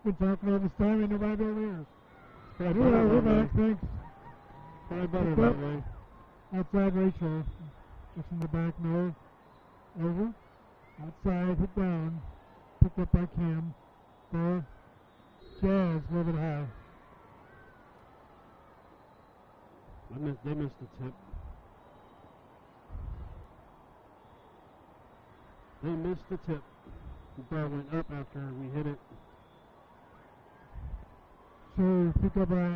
Been talking all this time, ain't nobody over there. We're back, thanks. Probably better that way. Outside Rachel. Just in the back, no. Over. Outside, hit down. Picked up by Cam. Ball. Jazz, a little bit high. They missed the tip. They missed the tip. The ball went up after we hit it. So picked up by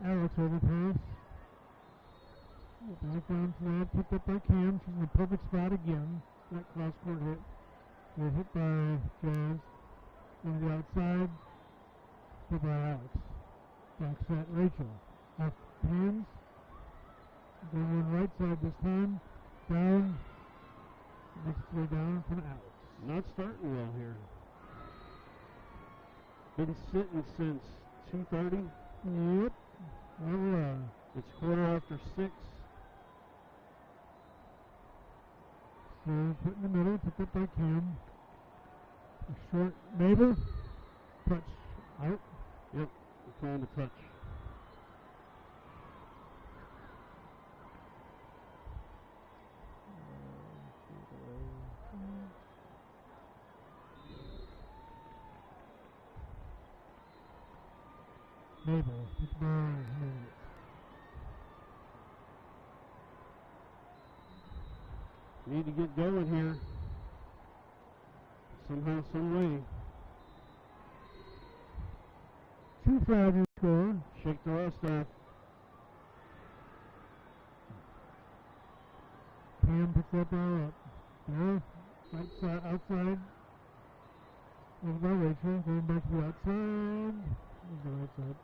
Alex overpass. Back down to that, picked up by Cam. She's in the perfect spot again. That cross court hit. They're hit by Jazz. On the outside, hit by Alex. Back set Rachel. Off hands. Going right side this time. Down. Makes its way down from Alex. Not starting well here. Been sitting since 2:30. Yep. Well, it's 6:15. So put in the middle, picked up by Cam. A short neighbor. Touch out. Yep. We're trying to touch. Neighbor. Need to get going here. Somehow, some way. 2-5 your score. Shake the rest off. Cam picks that ball up. There. Right side, outside. Over by Rachel. Going back to the outside. There's the right side.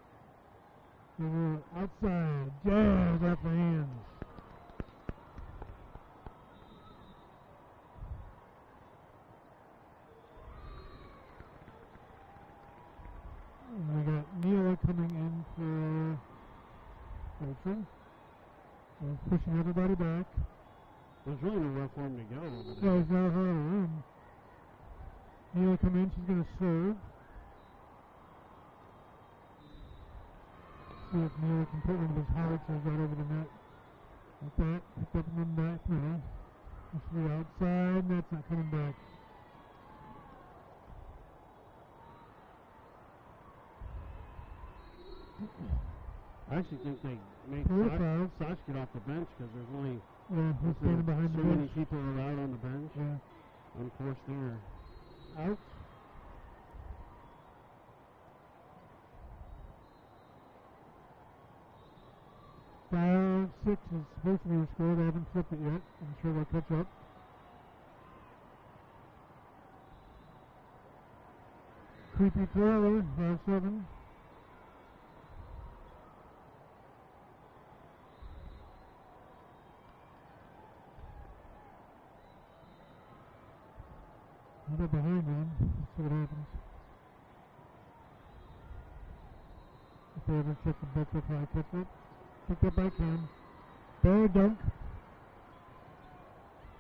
Outside. Jazz off the hands. We got Neela coming in for Rachel. So pushing everybody back. There's really nowhere for him to go. Yeah, he's not her room. Neela come in, she's going to serve. See if Neela can put one of those howitzers right over the net. Like that. Picked up in the back now. This is the outside. That's not coming back. I actually think they made Sash get off the bench because there's only he's standing behind so the many bench. people are out on the bench. Yeah. Unforced error. Out. Foul 6 is supposed to be the score. They haven't flipped it yet. I'm sure they'll catch up. Creepy Taylor, 5-7. They're behind him. Let's see what happens. If they ever check the book, they'll probably catch it. Picked up by Cam. Barrel dunk.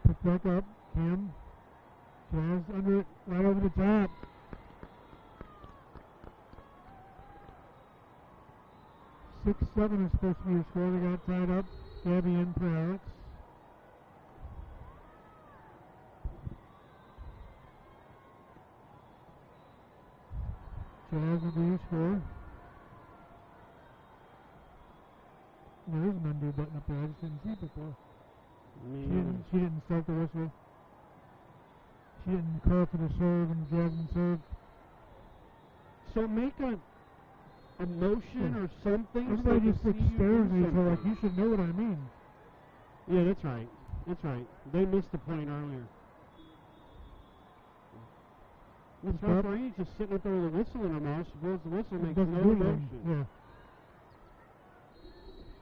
Picked back up. Cam. Jazz under it. Right over the top. Six, 7 is supposed to be your score. They got tied up. Gabby in for Alex. Jazz will be your score. There is an undo button up there. I just didn't see it before. She didn't start the whistle. She didn't call for the serve and Jazz and serve. So make a motion or something. Everybody just stares at each other like, you should know what I mean. Yeah, that's right. That's right. They missed the point earlier. This referee just sitting up there with a whistle in her mouth. Suppose the whistle makes no motion. Yeah.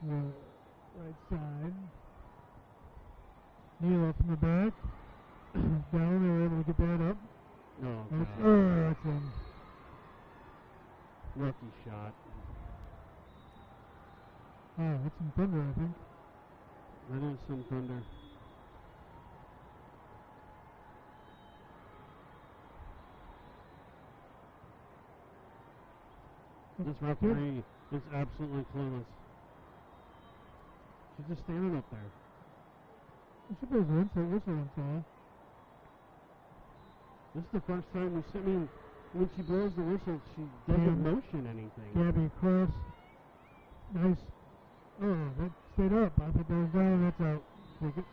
Right side. Neela from the back. Down, they were able to get that up. That's in. Rookie shot. Oh, that's some thunder, I think. That is some thunder. This referee is absolutely clueless. She's just standing up there. She blows the whistle once in a while. This is the first time we see. I mean, when she blows the whistle, she doesn't motion anything. Gabby across. Nice. Oh, that stayed up. I thought that was down. That's out. Take it.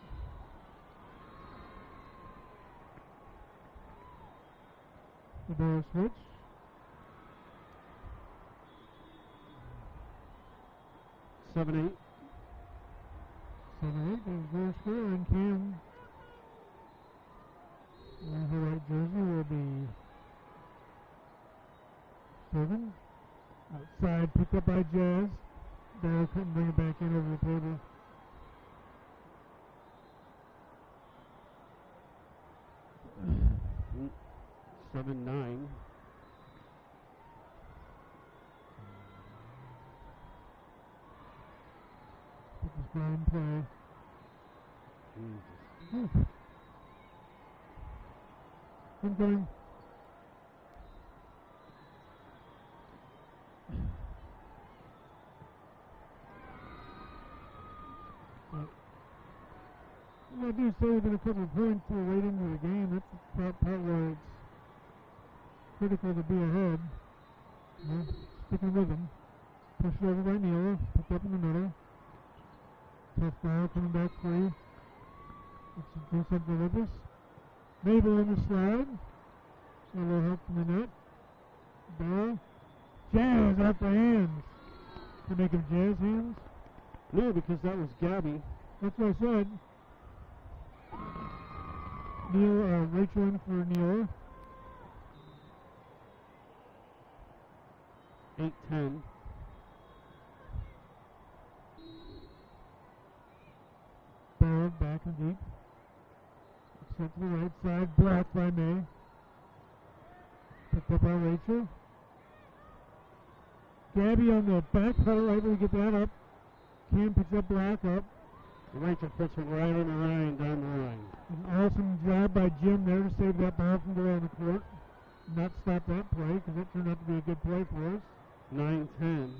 The ball switch. Seven, eight. 7-8. There's their score and Cam. And her white jersey will be 7. Outside, picked up by Jazz. Barrow couldn't bring it back in over the table. Seven, 9. Put this ball in play. Jesus. Incoming. What I do say within a couple of points to the late into the game, that's the part where it's critical to be ahead. Sticking with them. Pushed over by Neal, picked up in the middle. Tough ball coming back free. Let's do something with this. Mabel in the slide. A little help from the net. Ball. Jazz off the hands. To make him Jazz hands? No, because that was Gabby. That's what I said. Rachel in for Neal. 8-10. Ball back and deep. Sent to the right side. Blocked by May. Picked up by Rachel. Gabby on the back pedal, able to get that up. Cam picks up block up. Rachel puts it right on the line, down the line. An awesome job by Jim there to save that ball from below the court. Not stop that play, because it turned out to be a good play for us. 9-10.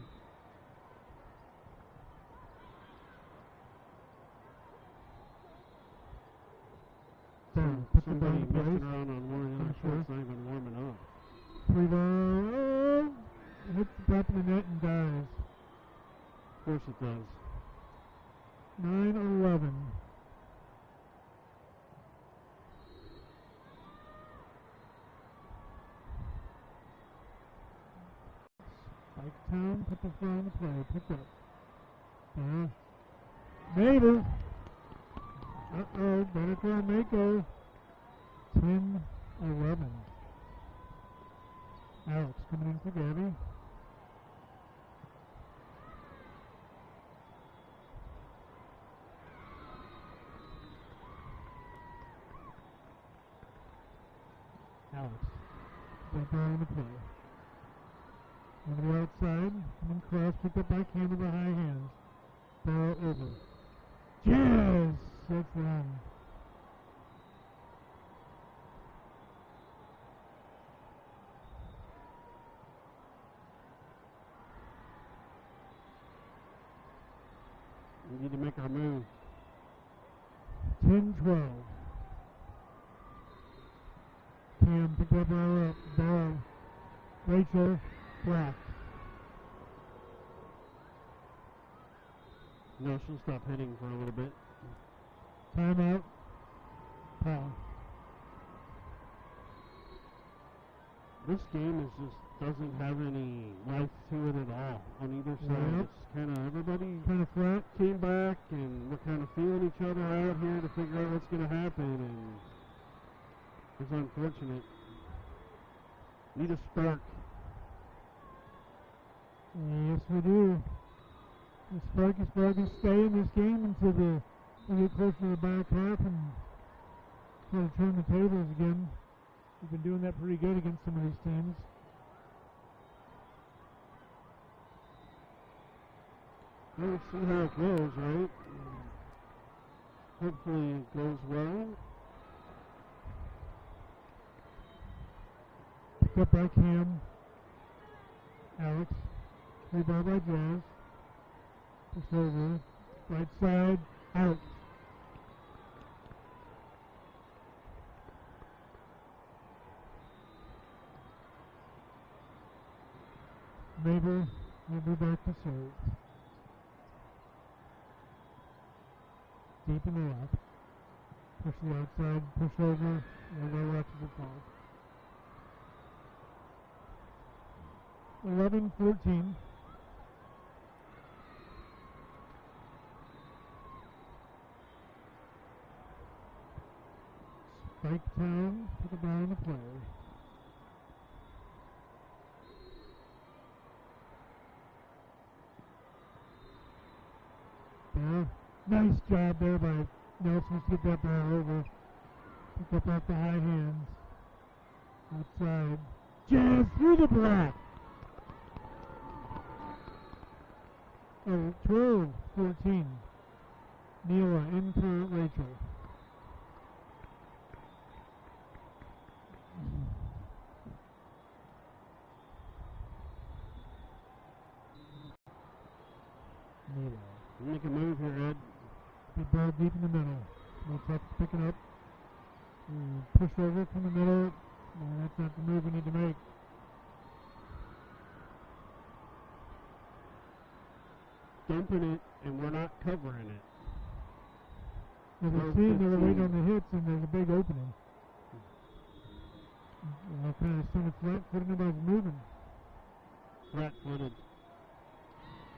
Somebody messing around on one of the other shorts, not even warming up. 3 ball. Hits the top of the net and dies. Of course it does. 9-11. Spiketown put the throw on the play. Picked up. Mabel. Uh-oh. Better throw Mako. 10-11. Alex coming in for Gabby. Alex. That ball on the play. On the outside, coming cross, picked up by Cam with the high hands. Ball over. Jazz! That's wrong. We need to make our move. 10-12. Cam picked up ball. Rachel blocked. No, she'll stop hitting for a little bit. Timeout. PAO. This game is just doesn't have any life to it at all on either side. Yep. It's kind of everybody Kind of flat. came back and we're kind of feeling each other out here to figure out what's going to happen, and it's unfortunate. Need a spark. Yes, we do. The spark is stay in this game until we get closer to the back half and try to turn the tables again. We've been doing that pretty good against some of these teams. We'll see how it goes, right? Hopefully it goes well. Picked up by Cam. Alex. Free ball by Jazz. Push over. Right side. Out. Mabel will be back to serve. Deep in the left. Push the outside, push over, and no left to the fall. 11-14. Spiketown to the ball in the play. There. Nice job there by Nelson to get that ball over. Pick up off the high hands. Outside. Jazz through the block. Oh, 12-14. Neela in for Rachel. Neela. Make a move here, Ed. Big ball deep in the middle. No tough picking up. Push over from the middle. No, that's not the move we need to make. Dumping it, and we're not covering it. As you see, they were waiting on the hits, and there's a big opening. They're kind of sitting flat-footed, nobody's moving. Flat-footed.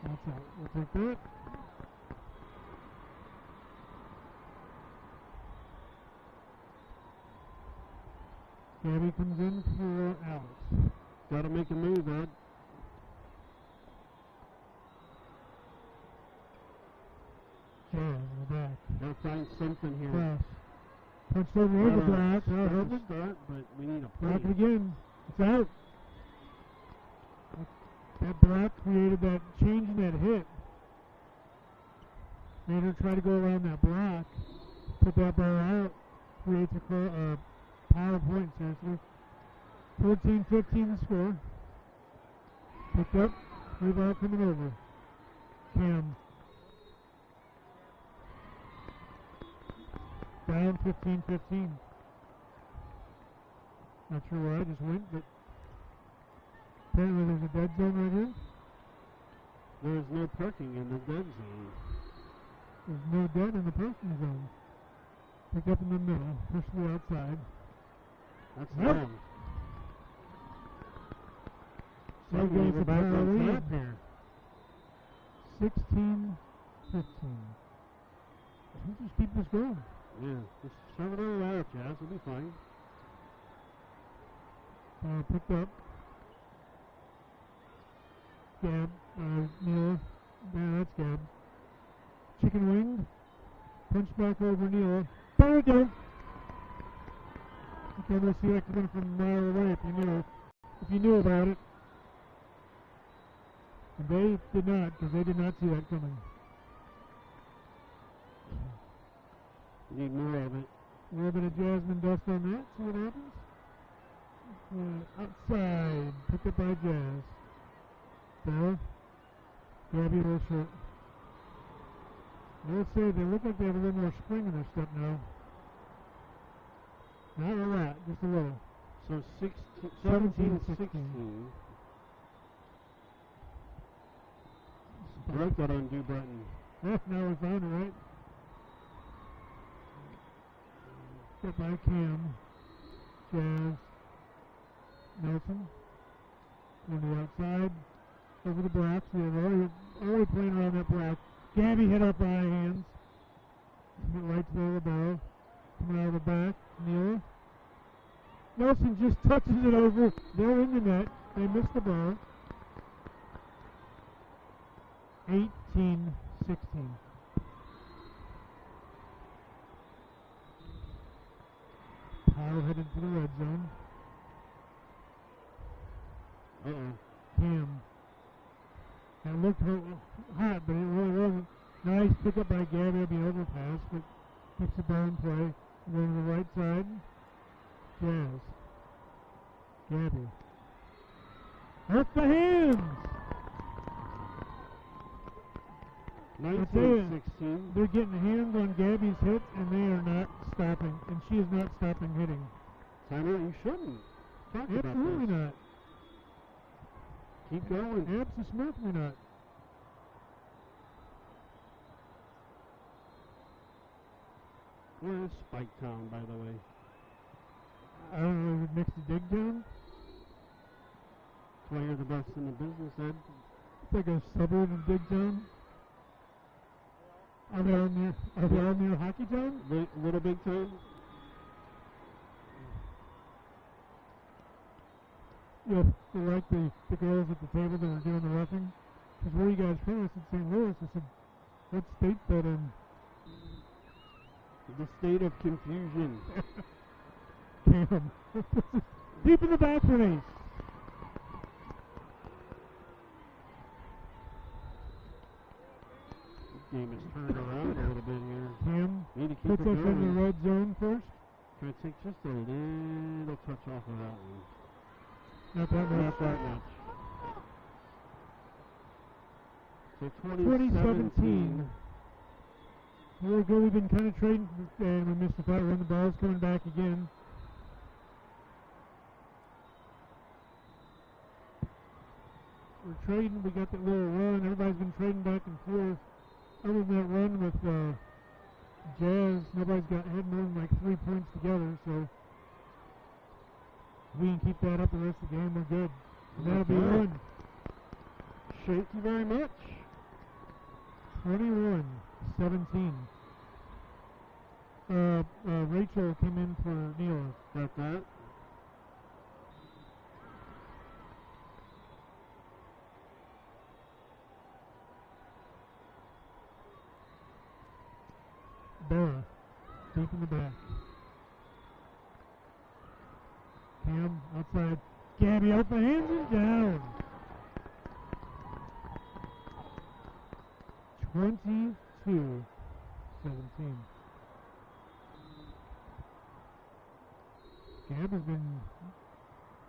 That's out. We'll take that. Gabby comes in for Alex. Got to make a move, Ed. Jazz in the back. Got to find something here. Cross. Punched over the block. Start to start, but we need a play. Block it again. It's out. That block created that change in that hit. Made her try to go around that block. Put that ball out. Creates a power point, seriously. 14-15 the score. Picked up. Free ball coming over. Cam. Down 15-15. Not sure where I just went, but apparently there's a dead zone right here. There's no parking in the dead zone. There's no dead in the parking zone. Pick up in the middle. Push to the outside. That's Yep. long. So We're goes the back power on lead. top here. 16-15. Let's just keep this going. Yeah, just shove it all out, Jazz. We'll be fine. Picked up. Gab. Neela. Yeah, that's Gab. Chicken wing. Punch back over Neela. There we go. You can almost see that coming from a mile away if you knew about it. And they did not, because they did not see that coming. Need more of it. A little bit of jasmine dust on that. See what happens? Outside. Picked up by Jazz. Bell. Gabby a little short. I would say they look like they have a little more spring in their step now. Not a lot, just a little. So 17-16. 16. Broke that undo button. Yeah, now we found it, right? Got by Cam. Jazz. Nelson. On the outside. Over the blocks. We have already playing around that block. Gabby hit up the high hands. Went right to the ball. Coming out of the back. Neela. Nelson just touches it over. They're in the net. They missed the ball. 18-16. Powell headed to the red zone. Cam. That looked hot, but it really wasn't. Nice pick up by Gabby. It'll be overpass, but keeps the ball in play. Going to the right side. Jazz. Gabby. Hurt the hands! 19-16. They're getting hands on Gabby's hit, and they are not stopping, and she is not stopping hitting. Timeout, you shouldn't. Talk about Absolutely this. not. Keep going. Absolutely not. Where is Spiketown, by the way? I don't know, is it next to Digtown? That's why you're the best in the business, Ed. It's like a suburb of Digtown. Are they all near Hockey Town? Little Big Town? Yeah, they're like the girls at the table that were doing the roughing. Because where you guys from? I said St. Louis. I said, what state's that in? The state of confusion. Damn. Deep in the back for me. This game is turned around a little bit here. Cam Need to keep puts it us in going. the red zone first. Try to take just a little touch off of that one. Not that much. Not that much. So 2017. We're good. We've been kind of trading, and we missed the flat run. The ball's coming back again. We're trading. We got that little run. Everybody's been trading back and forth. Other than that run with Jazz, nobody's had more than like 3 points together. So if we can keep that up the rest of the game, we're good. And that'll be one. Thank you very much. 21-17. Rachel came in for Neil. Got that. Bella, deep in the back. Cam outside. Gabby out the hands and down. 22-17. Gab has been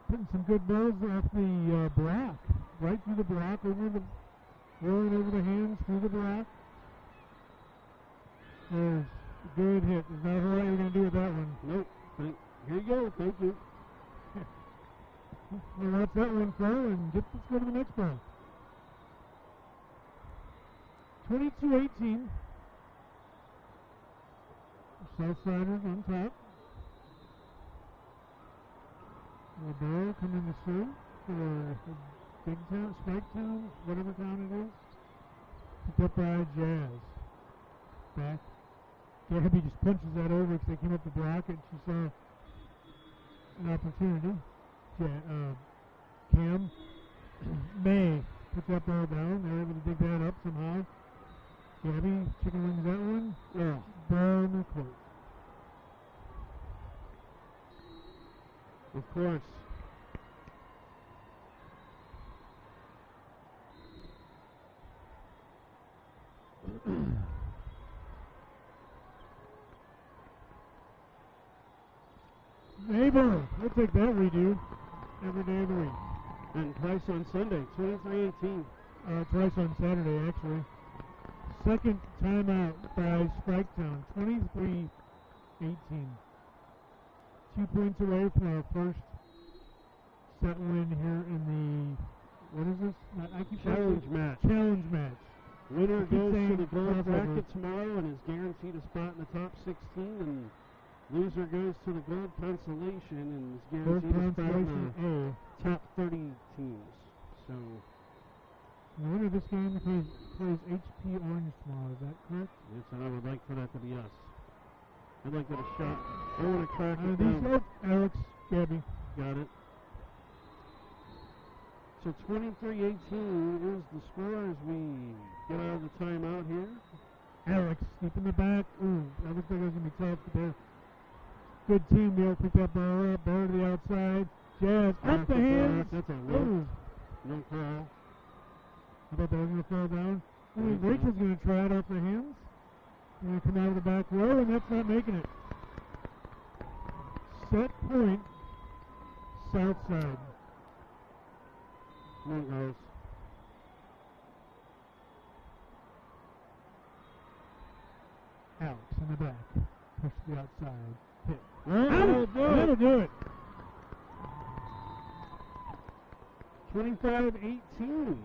putting some good balls off the block. Right through the block, rolling over the hands, through the block. There's a good hit. There's not a whole lot you're going to do with that one. Nope. Here you go. Thank you. We'll watch that one fall and let's go to the next ball. 22-18. Southsiders on top. The ball coming to serve for Big Town, Spiketown, whatever town it is. Picked up by Jazz. Back. Gabby just punches that over because they came up to block it. She saw an opportunity. Cam May put that ball down. They're able to dig that up somehow. Gabby chicken wings that one. Yeah. Ball in the court. Of course. Neighbor, we'll take that redo every day of the week. And twice on Sunday, 23-18. Twice on Saturday, actually. Second timeout by Spiketown, 23-18. 2 points away from our first set win here in the, what is this? Challenge match. Challenge match. Winner goes to the gold bracket tomorrow and is guaranteed a spot in the top 16, and loser goes to the gold consolation and is guaranteed a spot in the top 30 teams. So the winner of this game plays HP Orange tomorrow, is that correct? Yes, and I would like for that to be us. I'd like to get a shot. I want to crack it down. Alex, Gabby. Got it. So 23-18 is the score as we get out of the timeout here. Alex, deep in the back. Ooh, that looks like it was going to be tough, but they're good team there. Pick that ball up, ball to the outside. Jazz, up the hands. That's a low. No call. I thought that was going to fall down. Rachel's going to try it off the hands. Going to come out of the back row, and that's not making it. Set point, Southside. One goes. out in the back. Push to the outside. Hit. That'll do it. 25-18.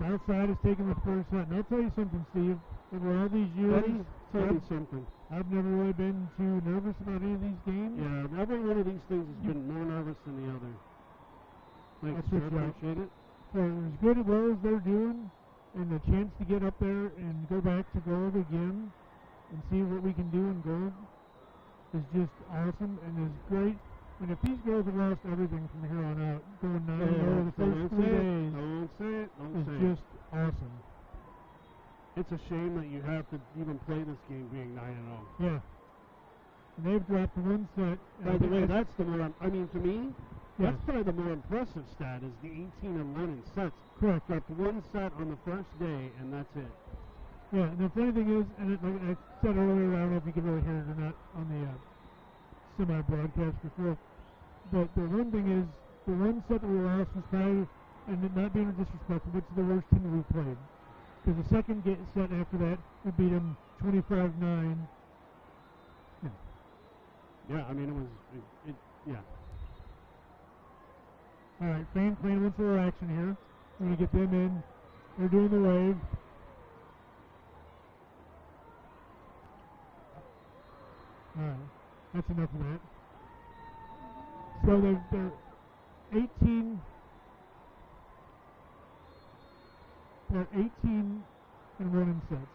Southside is taking the first set. And I'll tell you something, Steve. Over all these years, tell me something. I've never really been too nervous about any of these games. Yeah, every one of these things has been more nervous than the other. Thanks, sir. Appreciate it. So as good as well as they're doing, and the chance to get up there and go back to gold again and see what we can do in gold is just awesome and is great. And if these girls have lost everything from here on out, going 9-0 the first 3 days, is just awesome. It's a shame that you have to even play this game being 9-0. Yeah. And they've dropped one set. By the way, that's the more, to me, that's probably the more impressive stat is the 18-1 in sets. Correct. Dropped one set on the first day, and that's it. Yeah, and the funny thing is, and like I said earlier, I don't know if you can really hear it or not on the semi-broadcast before, but the one thing is, the one set that we lost was probably, and not being disrespectful, but it's the worst team that we played. Because the second set after that, we beat them 25-9. Yeah, I mean, it was, yeah. All right, Fran playing one for action here. We're going to get them in. They're doing the wave. All right, that's enough of that. So they're 18. They're 18 and 1 in sets.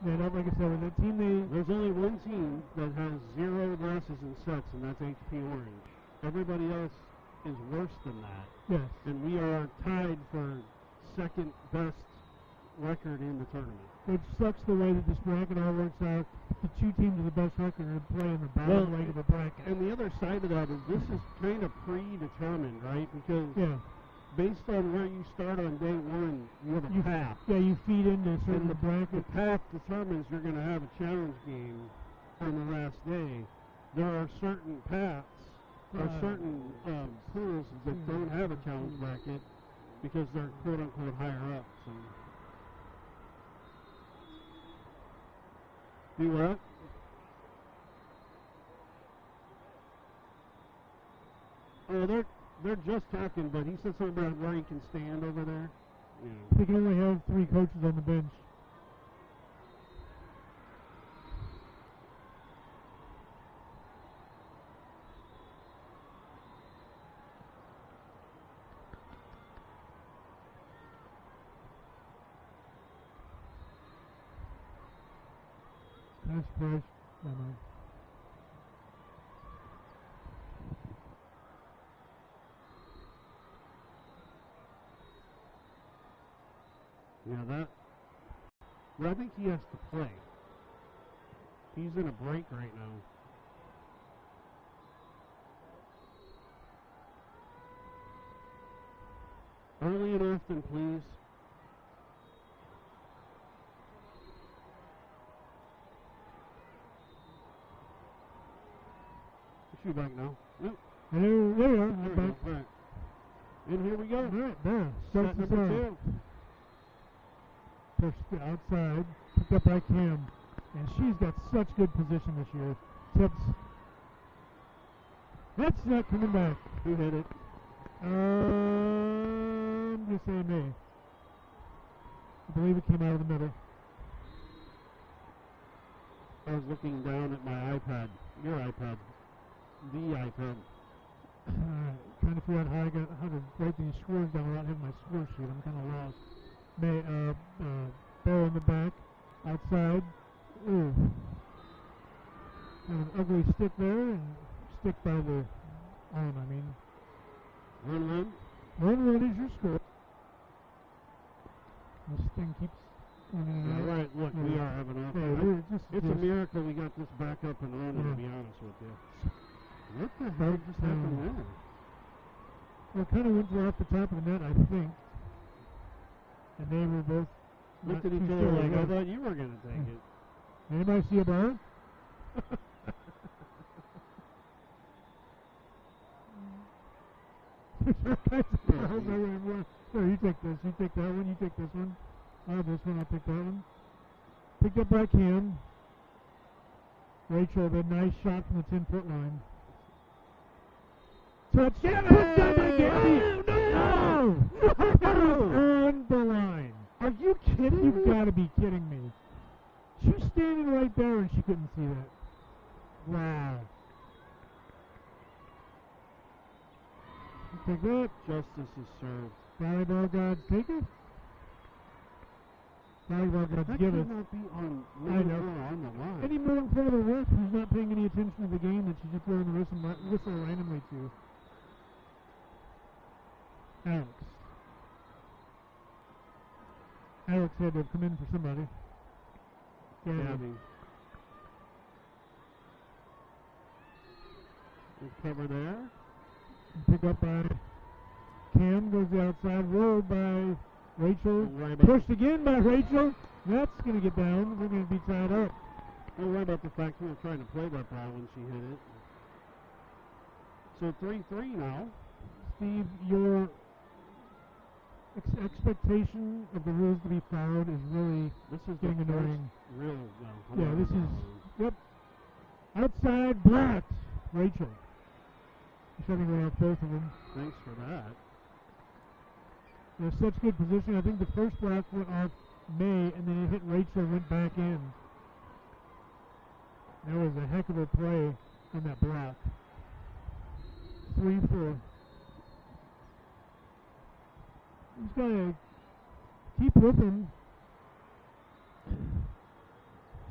Yeah, like I said, with that team, there's only one team that has 0 losses in sets, and that's HP Orange. Everybody else is worse than that. Yes. And we are tied for second best record in the tournament. Which sucks the way that this bracket all works out. The 2 teams with the best record are playing the bottom leg of the bracket. And the other side of that is this is kind of predetermined, right? Because based on where you start on day 1, you have a path. Yeah, you feed into certain bracket. The path determines you're going to have a challenge game on the last day. There are certain paths or certain pools that don't have a challenge bracket because they're quote-unquote higher up. So. Do what? Oh, they're just talking, but he said something about where he can stand over there. Yeah. They can only have 3 coaches on the bench. That's fresh. Never mind. Yeah, that. Well, I think he has to play. He's in a break right now. Early and often, please. Is she back now? Nope. There we are. Back. Right. And here we go. All right, there. Set number 2. Pushed to outside, picked up by Cam, and she's got such good position this year. Tips. That's not coming back. Who hit it? I'm just saying me. I believe it came out of the middle. I was looking down at my iPad. Your iPad. The iPad. Trying to figure out how to write these scores down without having my score sheet. I'm kind of lost. Ball in the back, outside. Ooh. An ugly stick there, and stick by the arm, I mean. 1-1. 1-1 is your score. This thing keeps going in and out. Right, look, we are having a... It's a miracle we got this back up and running, to be honest with you. What the hell just happened there? Well, it kind of went off the top of the net, I think. And they were both looked at each other like, I thought you were going to take it. Anybody see a bar? No, you take this, you take that one, you take this one. This one, I'll take that one. Picked up by Cam. Rachel, the nice shot from the 10-foot line. Touchdown! Touchdown by Gabby! No! On the line. Are you kidding me? You've got to be kidding me. She was standing right there and she couldn't see that. Wow. Take that. Justice is served. Volleyball gods take it. Volleyball gods that give it. That cannot be on the line. Any more in front of the ref who's not paying any attention to the game that she's just throwing the whistle randomly to. Alex had to come in for somebody. Gabby. Good cover there. Pick up by Cam, goes the outside, rolled by Rachel. Pushed again by Rachel. That's going to get down. We're going to be tied up. Don't worry about the fact we were trying to play that ball when she hit it. So 3-3 now. Steve, your expectation of the rules to be fouled is really getting annoying. Yeah, this is, yep. Outside blocked. Rachel. She's having to off both of them. Thanks for that. They're such good position. I think the first block went off May, and then it hit Rachel and went back in. That was a heck of a play on that block. 3-4. He's got to keep whipping.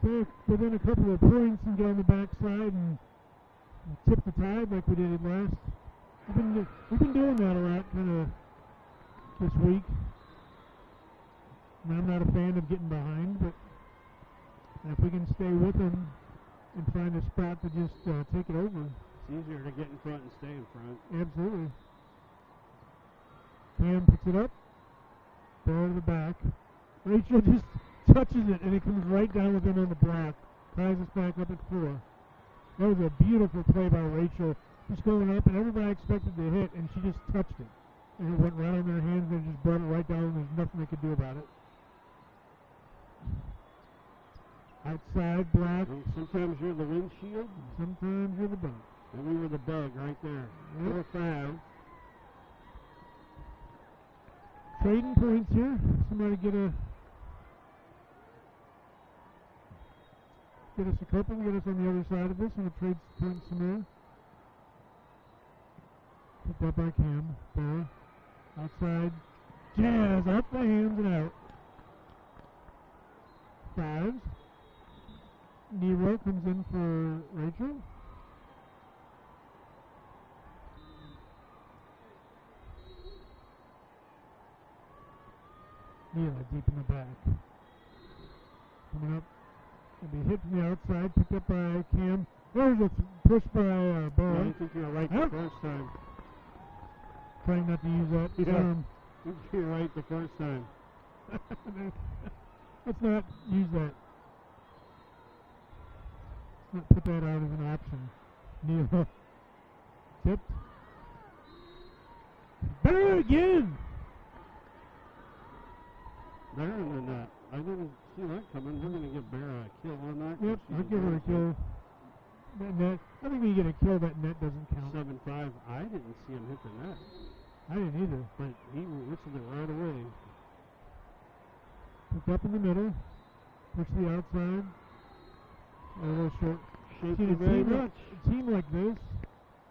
Back within a couple of points and get on the backside and tip the tide like we did it last. We've been doing that a lot kind of this week. And I'm not a fan of getting behind, but if we can stay with them and find a spot to just take it over. It's easier to get in front and stay in front. Absolutely. Cam picks it up. Ball to the back. Rachel just touches it, and it comes right down with him on the block. Ties us back up at 4. That was a beautiful play by Rachel. Just going up, and everybody expected to hit, and she just touched it. And it went right on their hands, and just brought it right down, and there's nothing they could do about it. Outside block. Well, sometimes you're the windshield. Sometimes you're the bug. And we were the bug right there. Yep. 4-5. Trading points here. Somebody get us a couple, get us on the other side of this, and we'll trade points some more. Picked up by Cam. Ball. Outside. Jazz off the hands and out. 5. Nero comes in for Rachel. Nero deep in the back. Coming up. Will be hit from the outside. Picked up by Cam. There's a push by Ball. I think you're right the first time. Trying not to use that term. I think you're right the first time. Let's not use that. Let's not put that out as an option. Neil. Tipped. Better again! Better than that. I didn't see that coming. We're going to give Bear a kill on that. Yep, I'll give her a kill. That net, I think when you get a kill, that net doesn't count. 7-5. I didn't see him hit the net. I didn't either. But he whistled it right away. Picked up in the middle. Push the outside. A little short. Thank you very much. A team like this,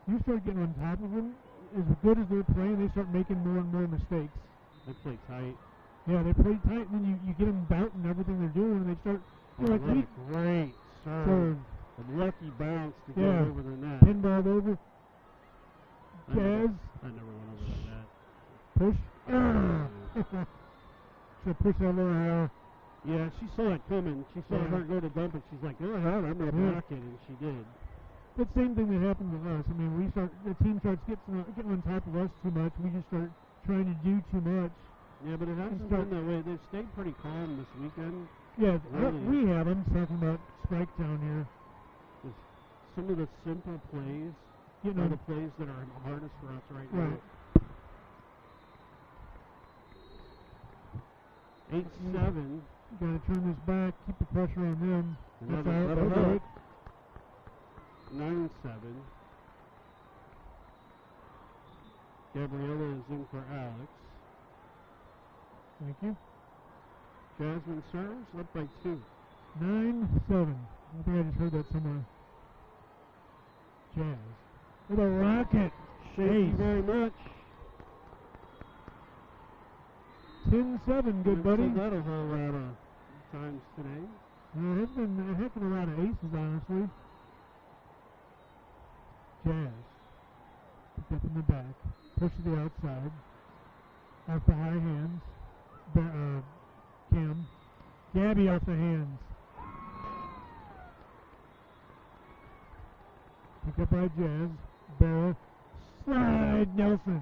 you start getting on top of them, as good as they're playing, they start making more and more mistakes. They play tight. Yeah, they play tight, and then you get them doubting everything they're doing, and they start, great serve. A lucky bounce to get over the net. Pinball over. Jazz. I never went over that net. Push. Should push that little higher. Yeah, she saw it coming. She saw her go to dump it. She's like, oh, I'm going to block it, and she did. But same thing that happened with us. I mean, the team starts getting on top of us too much. We just start trying to do too much. Yeah, but it hasn't been that way. They've stayed pretty calm this weekend. Yeah, really. We have. I'm talking about Spiketown here. Just some of the simple plays, are the plays that are the hardest for us right now. 8-7. Got to turn this back, keep the pressure on them. That's out. 9-7. Gabriella is in for Alex. Thank you. Jasmine serves up by 2. 9-7. I think I just heard that somewhere. Jazz. With a rocket. Thank you Ace. very much. 10-7, good buddy. That a whole lot of times today. There's been a heck of a lot of aces, honestly. Jazz. Picked up in the back. Push to the outside. Off the high hands. Kim. Gabby off the hands. Picked up by Jazz. Barrel. Slide Nelson.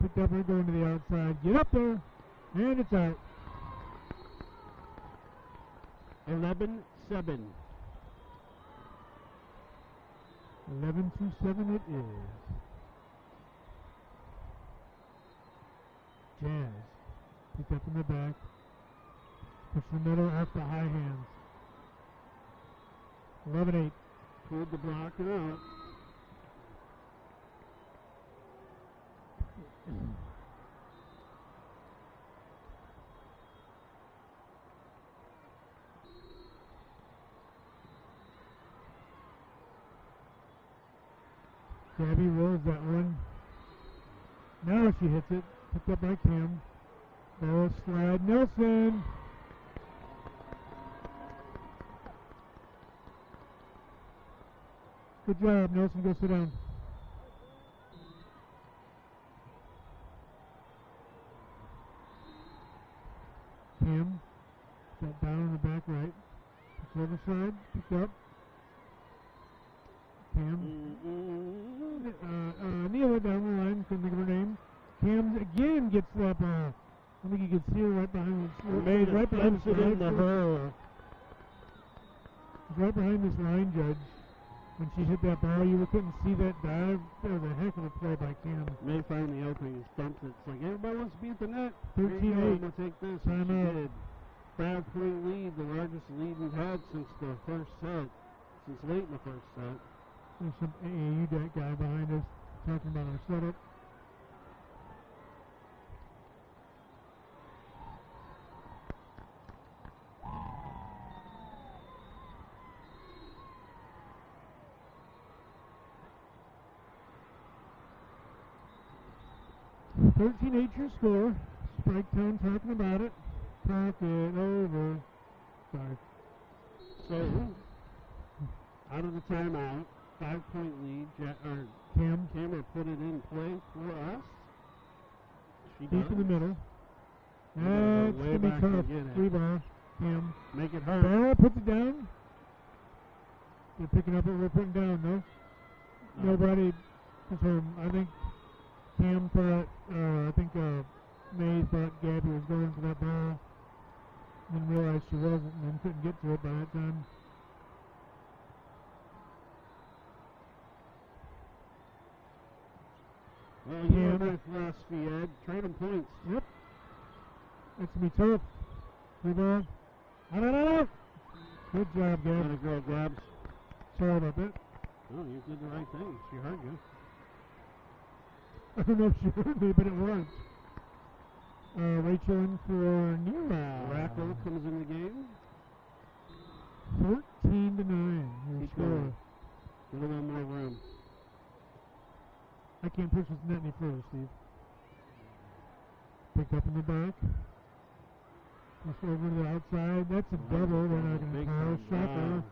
Picked up her going to the outside. Get up there. And it's out. 11-7. 11-7 it is. Jazz. Picked up in the back. Push the middle off the high hands. 11-8. Pulled the block out. Gabby rolls that one. Now she hits it. Picked up by Kim. Barrel slide. Nelson. Good job, Nelson. Go sit down. Kim. Got down on the back right. Other side. Picked up. Kim. Neil went down the line. Couldn't think of her name. Kim again gets that ball. I think you can see her right behind this. Right behind this line. Right behind this line judge. When she hit that ball, you couldn't see that dive. That was a heck of a play by Kim. May find the opening. Stumped it. It's like everybody wants to be at the net. 13-8. I'm going to take this. Time out. 5-point lead, the largest lead we've had since the first set. Since late in the first set. There's some AAU guy behind us talking about our setup. $13-8 your score. Spiketown talking about it. Talk it over. Sorry. So, out of the timeout, 5-point lead. Kim will put it in play for us. She Deep does. in the middle. That's going to be tough. 3 ball. Kim. Make it hurt. Barrel puts it down. They're picking up what we're putting down, no? Nobody is home. I think Kim thought, May thought Gabby was going for that ball. Then realized she wasn't and then couldn't get to it by that time. Well, you know my philosophy, Ed. Trade them points. Yep. That's going to be tough. 3 ball. Out. Good job, Gab. Got a girl grabs. Sorry about that. Oh, you did the right thing. She heard you. I don't know if she heard me, but it was. Rachel in for Nira. Rackle comes in the game. 14-9. Keep going. Give her a little more room. I can't push this net any further, Steve. Picked up in the back. Push over to the outside. That's a double. They're not going to call. Shot there.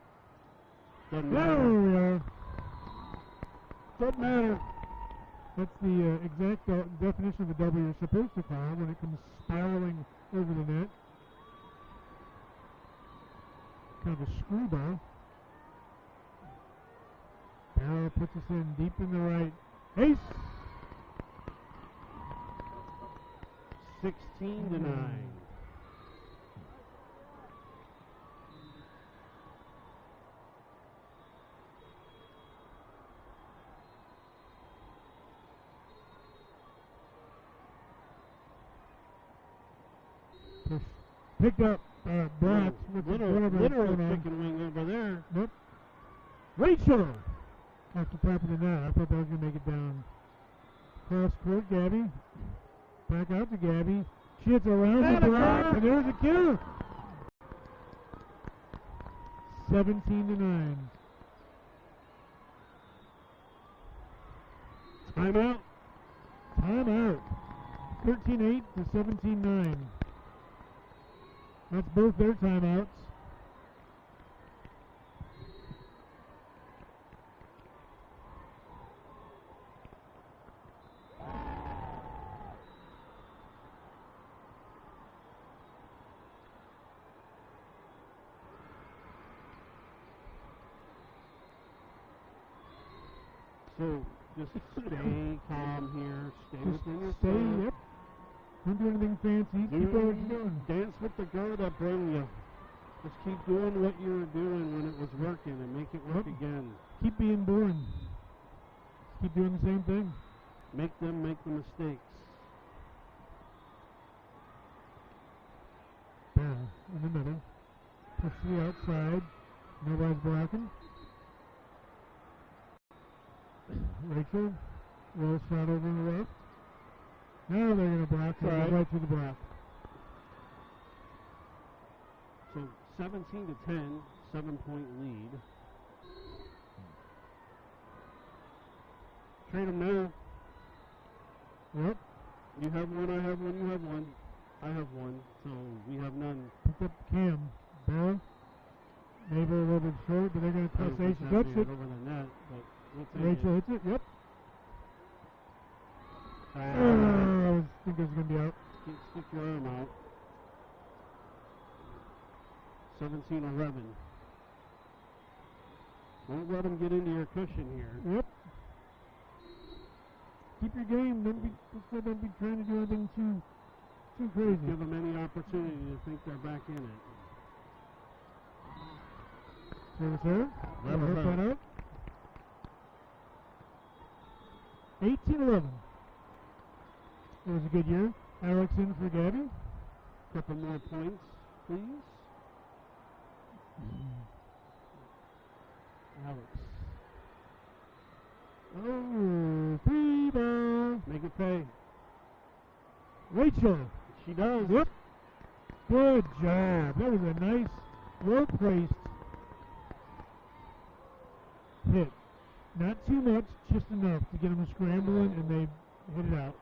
Doesn't There matter. we are. Doesn't matter. That's the exact definition of a double you're supposed to call when it comes spiraling over the net. Kind of a screwball. Barrel puts us in deep in the right. Ace! 16-9. Picked up blocked with Little chicken wing over there. Nope. Rachel! Off the top of the net. I thought that was going to make it down. Cross court, Gabby. Back out to Gabby. She hits around the block, and there's a kill. 17-9. Timeout. Timeout. 13-8 to 17-9. That's both their timeouts. So just stay calm here. Stay within your Stay, flow. yep. Don't do anything fancy. Keep doing what you're doing. Dance with the girl that bring you. Just keep doing what you were doing when it was working and make it work again. Keep being boring. Keep doing the same thing. Make them make the mistakes. Ball in the middle. Push to the outside. Nobody's blocking. Rachel. Roll shot over the left. Now they're going to block. Right to the block. So 17-10, 7-point lead. Trade them now. Yep. You have one, I have one, you have one. I have one, so we have none. Pick up Cam. Ball. Maybe a little bit short, but they're going to press Ace. That's it. Over the net, but we'll take Rachel it. hits it. Yep. I think it's going to be out. Stick your arm out. 17-11. Don't let them get into your cushion here. Yep. Keep your game. Don't be trying to do anything too crazy. Give them any opportunity to think they're back in it. Service serve. Hit that out. 18-11. It was a good year. Alex in for Gabby. Couple more points, please. Alex. Oh, 3 ball. Make it pay. Rachel. She does. Yep. Good job. That was a nice, well-placed hit. Not too much, just enough to get them scrambling, and they hit it out.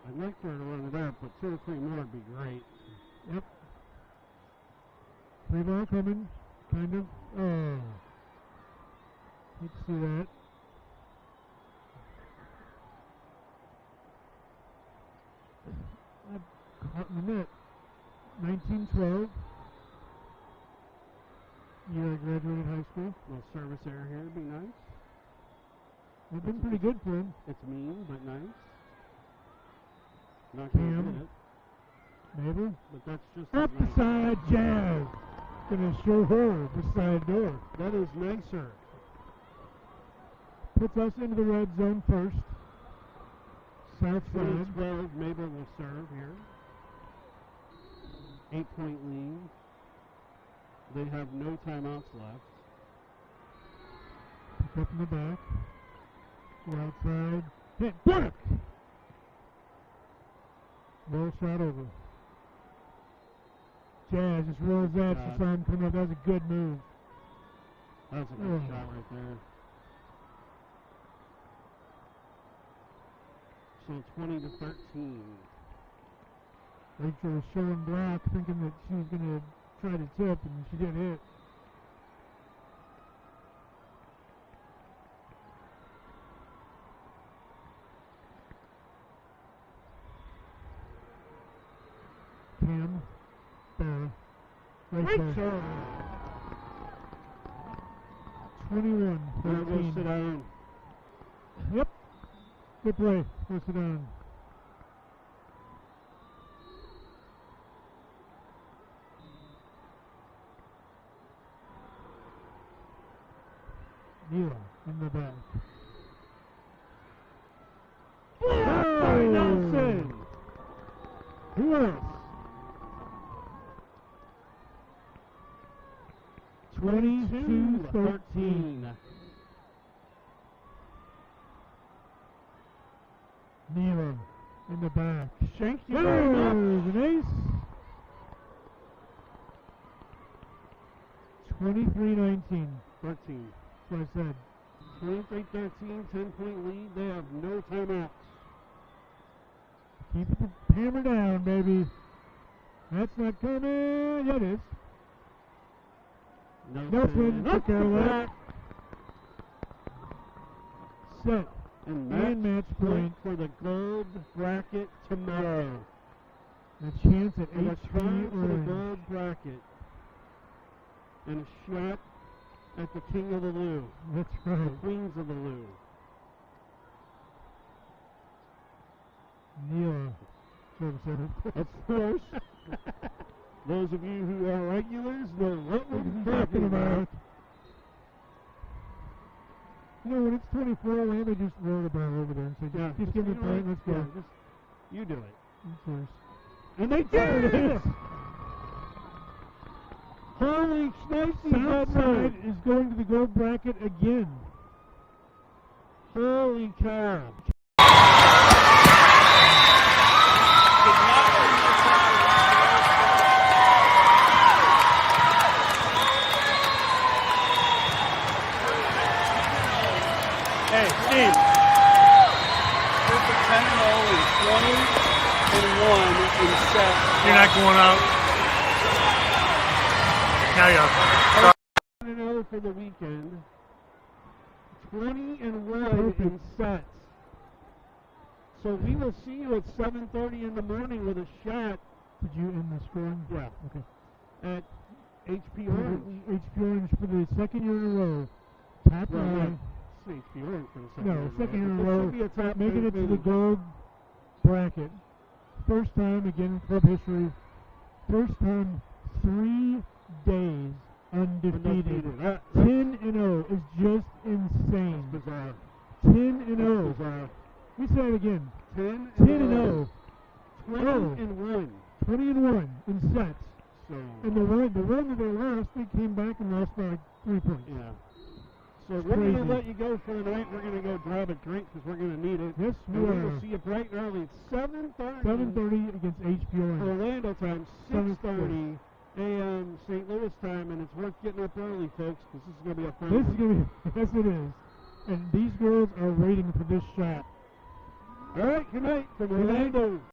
I'd like for her to run it up, but 2 or 3 more would be great. Yep. 3 ball coming. Kind of. Oh. Hate to see that. Caught in the net. 1912. Year I graduated high school. No service error here would be nice. They've been pretty good for him. It's mean, but nice. Not Cam. gonna get it. Maybe. But that's just Up the side, Jazz. Gonna show her the side door. That is nicer. Puts us into the red zone first. South side. 12, Mabel will serve here. 8-point lead. They have no timeouts left. Pick up in the back. Go outside. Hit. Block! Roll shot over. Jazz just rolls that for some coming up. That was a good move. That was a good shot right there. So 20-13. Rachel was showing block, thinking that she was going to try to tip, and she did hit. Cam, Rachel. 21-13. Go sit down. Yep. Good play. Go sit down. Neela in the back. Oh, Nelson! Who else? 22-13. Neela in the back. Thank you very much. An ace. 23-19. 13. That's what I said. 23-13, 10-point lead. They have no timeouts. Keep the hammer down, baby. That's not coming. Yeah, it is. Nelson took care of that. Set. And match point for the gold bracket tomorrow. A chance at And a HP try for the Orange. gold bracket. And a shot at the King of the Lou. That's The right. Queens of the Lou. Neela. Of course. Those of you who are regulars know what we're talking about. You know, when it's 24, why don't they just roll the ball over there and say, Yeah, just give me the point, let's go. Yeah, just, you do it. Of course. And they did it! Holy Southside is going to the gold bracket again. Holy cow. Hey, Steve. Here's the 10-0 and 20-1 in set. You're not going out. Now you are. 10-0 for the weekend. 20-1 in sets. So we will see you at 7:30 in the morning with a shot. Did you end the scoring? Yeah. Okay. At HP Orange. HP Orange for the second year in a row. Top Well, nine. HP Orange for the second No, year. second year in a This row. should be a top Making it to the maybe. gold bracket. First time again in club history. First time 3 days undefeated. 10-0 is just insane. That's bizarre. 10-0. Bizarre. We say it again. 10-0. 10-0. 20-1. 20-1 in sets. So, And the one that they lost, they came back and lost by like 3 points. yeah. So It's we're going crazy. to let you go for the night. We're going to go grab a drink because we're going to need it. Yes, we And we are. will see you bright and early at 7:30. 7:30 against HP Orange. Orlando time, 7:30 a.m. St. Louis time, and it's worth getting up early, folks, because this is going to be a fun This is one. going to be, yes it is. And these girls are waiting for this shot. All right, good night from Good night. Orlando.